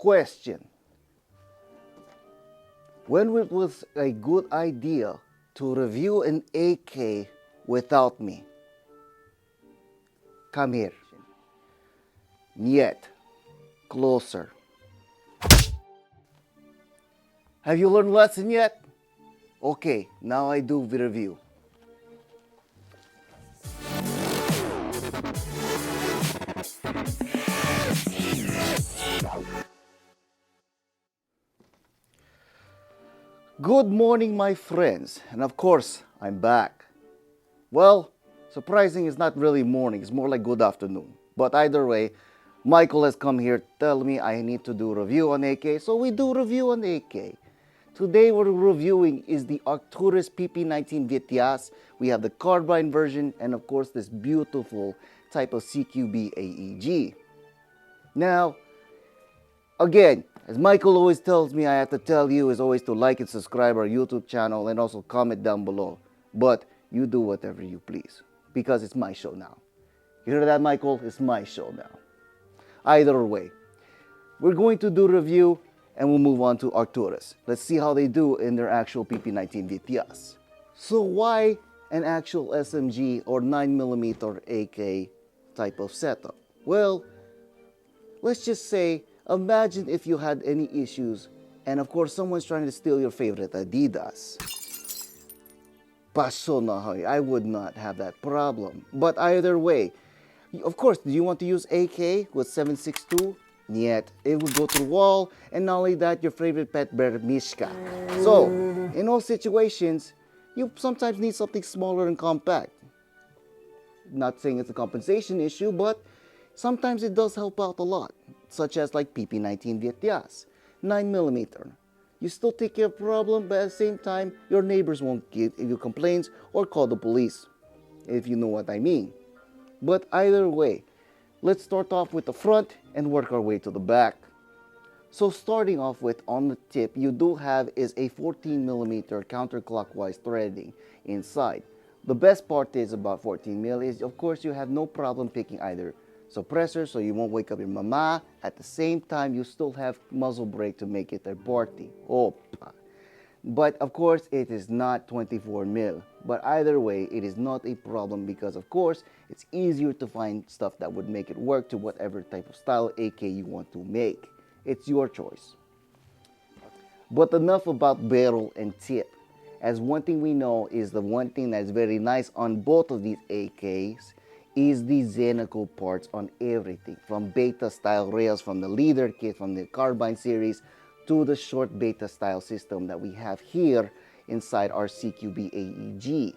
Question. When it was a good idea to review an AK without me? Come here. Yet. Closer. Have you learned lesson yet? Okay, now I do the review. Good morning, my friends, and of course, I'm back. Well, surprising is not really morning, it's more like good afternoon. But either way, Michael has come here telling me I need to do a review on AK, so we do review on AK. Today we're reviewing is the Arcturus PP19 Vityaz. We have the Carbine version and of course this beautiful type of CQB AEG. Now, again, as Michael always tells me I have to tell you is always to like and subscribe our YouTube channel and also comment down below. But you do whatever you please because it's my show now. You hear that, Michael? It's my show now. Either way, we're going to do a review and we'll move on to Arcturus. Let's see how they do in their actual PP19 Vityaz. So why an actual SMG or 9mm AK type of setup? Well, let's just say, imagine if you had any issues and of course someone's trying to steal your favorite Adidas. Paso na hoy, I would not have that problem. But either way, of course, do you want to use AK with 7.62? Yet, it will go through wall, and not only that, your favorite pet bear, Mishka. So, in all situations, you sometimes need something smaller and compact. Not saying it's a compensation issue, but sometimes it does help out a lot, such as like PP19 Vityaz, 9mm. You still take care of the problem, but at the same time, your neighbors won't give you complaints or call the police, if you know what I mean. But either way, let's start off with the front and work our way to the back. So starting off with on the tip, you do have is a 14mm counterclockwise threading inside. The best part is about 14mm is of course you have no problem picking either suppressor so you won't wake up your mama. At the same time, you still have muzzle brake to make it a party. Opa. But of course it is not 24mm. But either way, it is not a problem because of course it's easier to find stuff that would make it work to whatever type of style AK you want to make. It's your choice. But enough about barrel and tip. As one thing we know is the one thing that's very nice on both of these AKs is the Zeno Parts on everything. From beta style rails, from the leader kit, from the Carbine series, to the short beta style system that we have here inside our CQB AEG.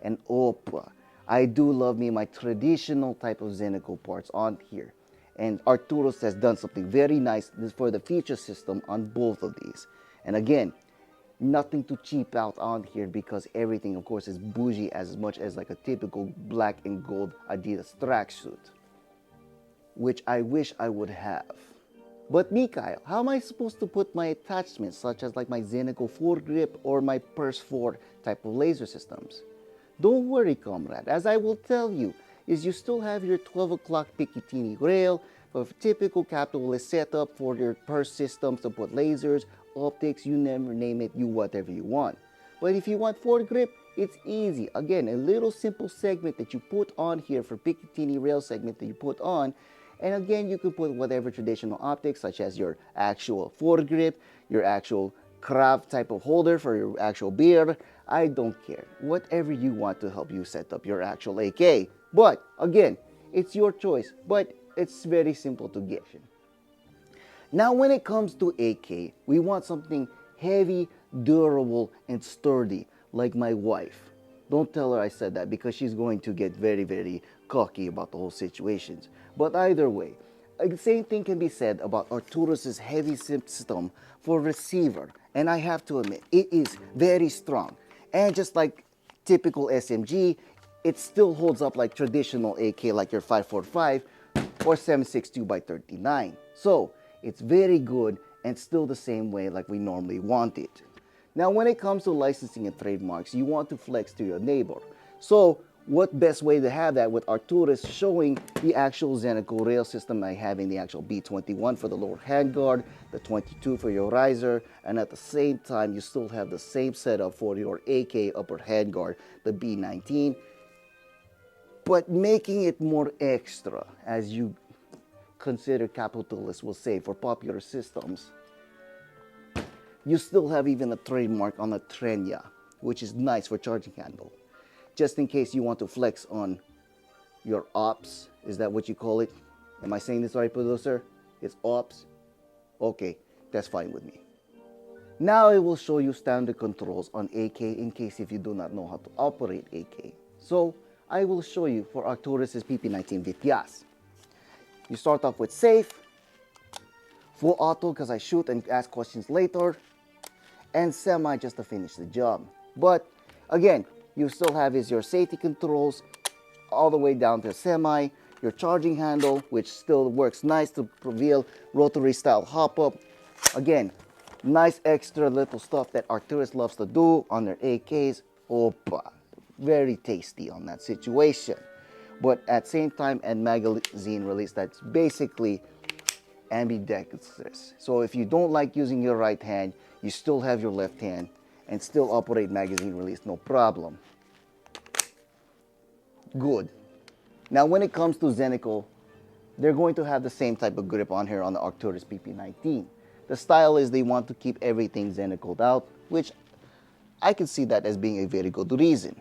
And opa, I do love me my traditional type of Zeno Parts on here. And Arcturus has done something very nice for the feature system on both of these. And again, nothing to cheap out on here because everything of course is bougie as much as like a typical black and gold Adidas tracksuit, which I wish I would have. But Mikhail, how am I supposed to put my attachments such as like my Zeno foregrip or my Purse 4 type of laser systems? Don't worry, comrade, as I will tell you, is you still have your 12 o'clock Picatinny rail for typical capitalist setup for your Purse systems to put lasers, optics, you never name it, you whatever you want. But if you want foregrip, it's easy. Again, a little simple segment that you put on here for Picatinny rail segment that you put on. And again, you could put whatever traditional optics, such as your actual foregrip, your actual craft type of holder for your actual beer. I don't care. Whatever you want to help you set up your actual AK. But again, it's your choice. But it's very simple to get. Now, when it comes to AK, we want something heavy, durable, and sturdy, like my wife. Don't tell her I said that because she's going to get very, very cocky about the whole situations. But either way, the same thing can be said about Arcturus's heavy system for receiver. And I have to admit, it is very strong. And just like typical SMG, it still holds up like traditional AK like your 545 or 7.62 by 39. So it's very good and still the same way like we normally want it. Now when it comes to licensing and trademarks, you want to flex to your neighbor. So What best way to have that with Arcturus showing the actual Zeneco rail system by having the actual B21 for the lower handguard, the 22 for your riser, and at the same time you still have the same setup for your AK upper handguard, the B19, but making it more extra, as you consider capitalists will say, for popular systems. You still have even a trademark on the Trenya, which is nice for charging handle. Just in case you want to flex on your ops. Is that what you call it? Am I saying this right, producer? It's ops? Okay, that's fine with me. Now I will show you standard controls on AK in case if you do not know how to operate AK. So I will show you for Arcturus' PP19 Vityaz. You start off with safe, full auto because I shoot and ask questions later, and semi just to finish the job. But again, you still have is your safety controls all the way down to semi, your charging handle, which still works nice to reveal rotary style hop up. Again, nice extra little stuff that Arcturus loves to do on their AKs. Opa, very tasty on that situation. But at same time, and magazine release that's basically ambidextrous. So if you don't like using your right hand, you still have your left hand and still operate magazine release, no problem. Good. Now when it comes to Zeneco, they're going to have the same type of grip on here on the Arcturus PP19. The style is they want to keep everything Zeneco'd out, which I can see that as being a very good reason.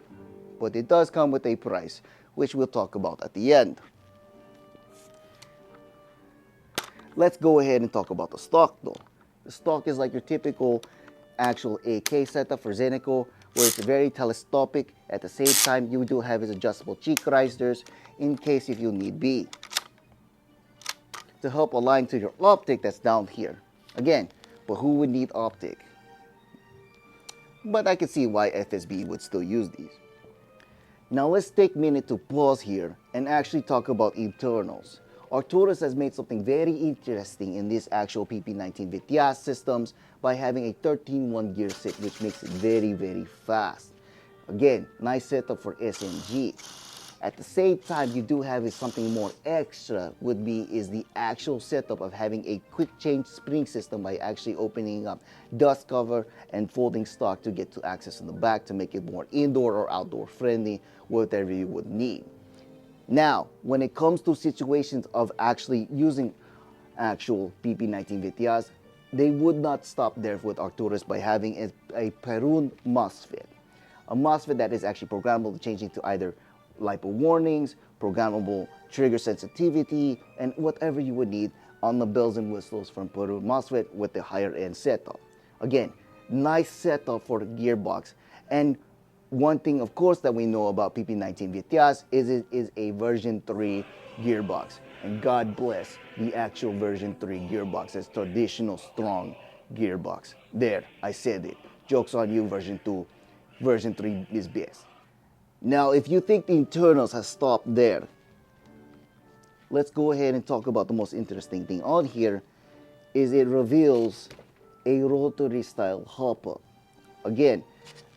But it does come with a price, which we'll talk about at the end. Let's go ahead and talk about the stock though. The stock is like your typical actual AK setup for Zeneco, where it's very telescopic. At the same time, you do have his adjustable cheek risers in case if you need be, to help align to your optic that's down here. Again, but who would need optic? But I can see why FSB would still use these. Now let's take a minute to pause here and actually talk about internals. Arcturus has made something very interesting in this actual PP19 Vityaz systems by having a 13-1 gear set, which makes it very, very fast. Again, nice setup for SMG. At the same time, you do have is something more extra would be is the actual setup of having a quick change spring system by actually opening up dust cover and folding stock to get to access in the back to make it more indoor or outdoor friendly, whatever you would need. Now, when it comes to situations of actually using actual PP19 Vityaz, they would not stop there with Arcturus by having a Perun MOSFET. A MOSFET that is actually programmable to change into either LiPo warnings, programmable trigger sensitivity, and whatever you would need on the bells and whistles from Perun MOSFET with the higher end setup. Again, nice setup for the gearbox. And one thing, of course, that we know about PP19 Vityaz is it is a version 3 gearbox. And God bless the actual version 3 gearbox as traditional strong gearbox. There, I said it. Joke's on you, version 2. Version 3 is best. Now, if you think the internals has stopped there, let's go ahead and talk about the most interesting thing on here is it reveals a rotary style hopper. Again,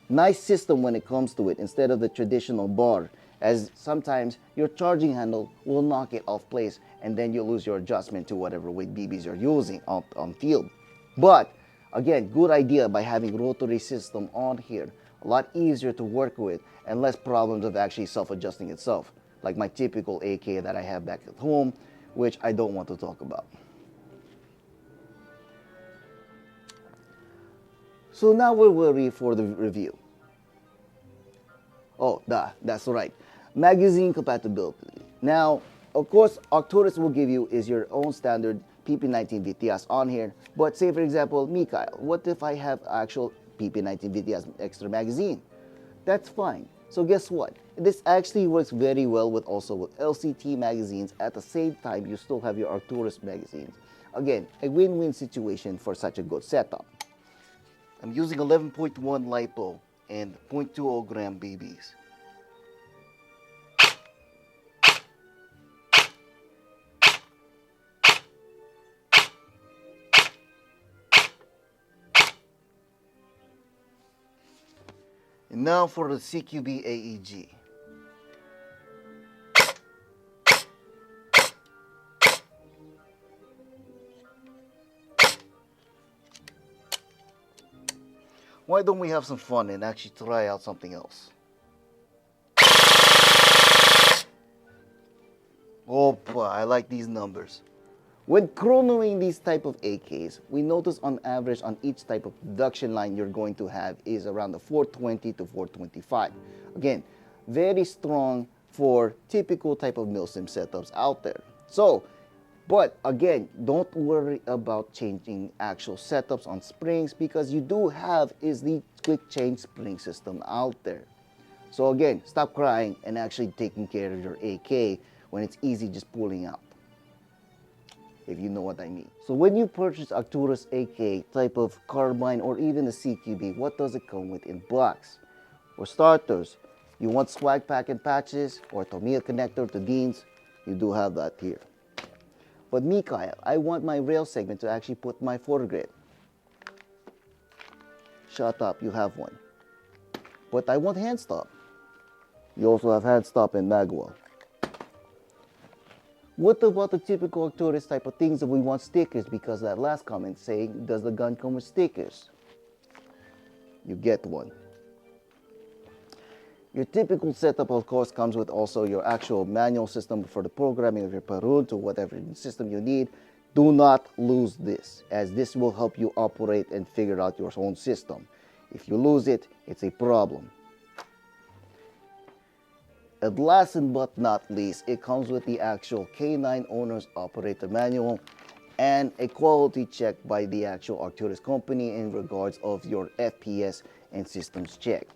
nice system when it comes to it instead of the traditional bar, as sometimes your charging handle will knock it off place and then you lose your adjustment to whatever weight BBs you're using on field. But again, good idea by having rotary system on here. A lot easier to work with and less problems of actually self-adjusting itself, like my typical AK that I have back at home, which I don't want to talk about. So now we're ready for the review. Oh, that's right. Magazine compatibility. Now, of course, Arcturus will give you is your own standard PP19 Vityaz on here. But say, for example, Mikhail, what if I have actual PP19 Vityaz extra magazine? That's fine. So guess what? This actually works very well with also with LCT magazines. At the same time, you still have your Arcturus magazines. Again, a win-win situation for such a good setup. I'm using 11.1 LiPo and 0.20 gram BBs. And now for the CQB AEG. Why don't we have some fun and actually try out something else? Opa, I like these numbers. When chronoing these type of AKs, we notice on average on each type of production line you're going to have is around the 420 to 425. Again, very strong for typical type of milsim setups out there. So, but again, don't worry about changing actual setups on springs because you do have is the quick change spring system out there. So again, stop crying and actually taking care of your AK when it's easy just pulling out, if you know what I mean. So when you purchase Arcturus AK type of carbine or even the CQB, what does it come with in box? For starters, you want swag pack and patches or Tamiya connector to Dean's, you do have that here. But Mikhail, I want my rail segment to actually put my foregrip. Shut up, you have one. But I want hand stop. You also have hand stop and magwell. What about the typical Arcturus type of things that we want stickers? Because that last comment saying, does the gun come with stickers? You get one. Your typical setup, of course, comes with also your actual manual system for the programming of your Perun to whatever system you need. Do not lose this, as this will help you operate and figure out your own system. If you lose it, it's a problem. And last but not least, it comes with the actual K9 owner's operator manual and a quality check by the actual Arcturus company in regards of your FPS and systems check.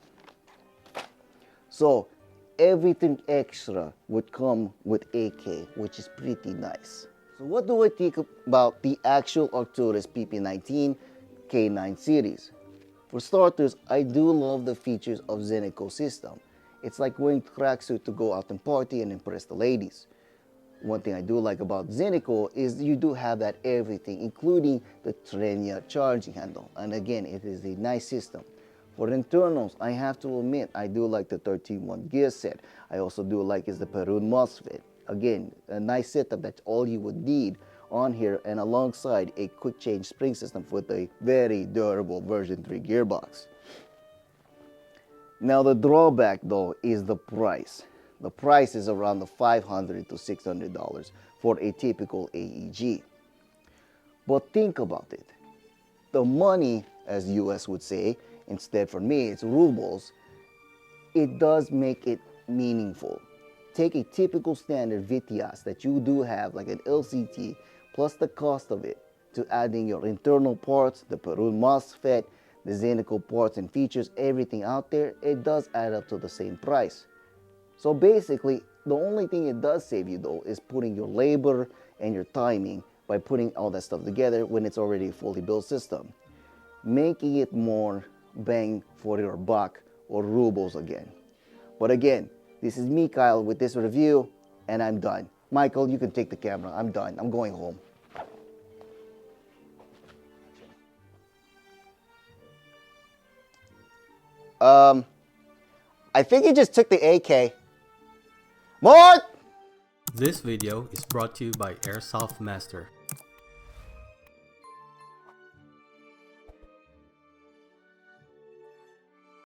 So everything extra would come with AK, which is pretty nice. So what do I think about the actual Arcturus PP19 K9 series? For starters, I do love the features of Zeno system. It's like wearing tracksuit to go out and party and impress the ladies. One thing I do like about Zeno is you do have that everything, including the Trenya charging handle. And again, it is a nice system. For internals, I have to admit, I do like the 13-1 gear set. I also do like is the Perun MOSFET. Again, a nice setup, that's all you would need on here, and alongside a quick change spring system with a very durable version 3 gearbox. Now the drawback though is the price. The price is around the $500 to $600 for a typical AEG. But think about it. The money, as US would say, instead for me it's rubles, it does make it meaningful. Take a typical standard Vityaz that you do have like an LCT plus the cost of it to adding your internal parts, the Perun MOSFET, the Zeno parts and features, everything out there, it does add up to the same price. So basically, the only thing it does save you though is putting your labor and your timing by putting all that stuff together when it's already a fully built system, making it more bang for your buck or rubles again. But again, this is Mikhail with this review and I'm done. Michael, you can take the camera. I'm done. I'm going home. I think he just took the AK. Mark! This video is brought to you by Airsoft Master.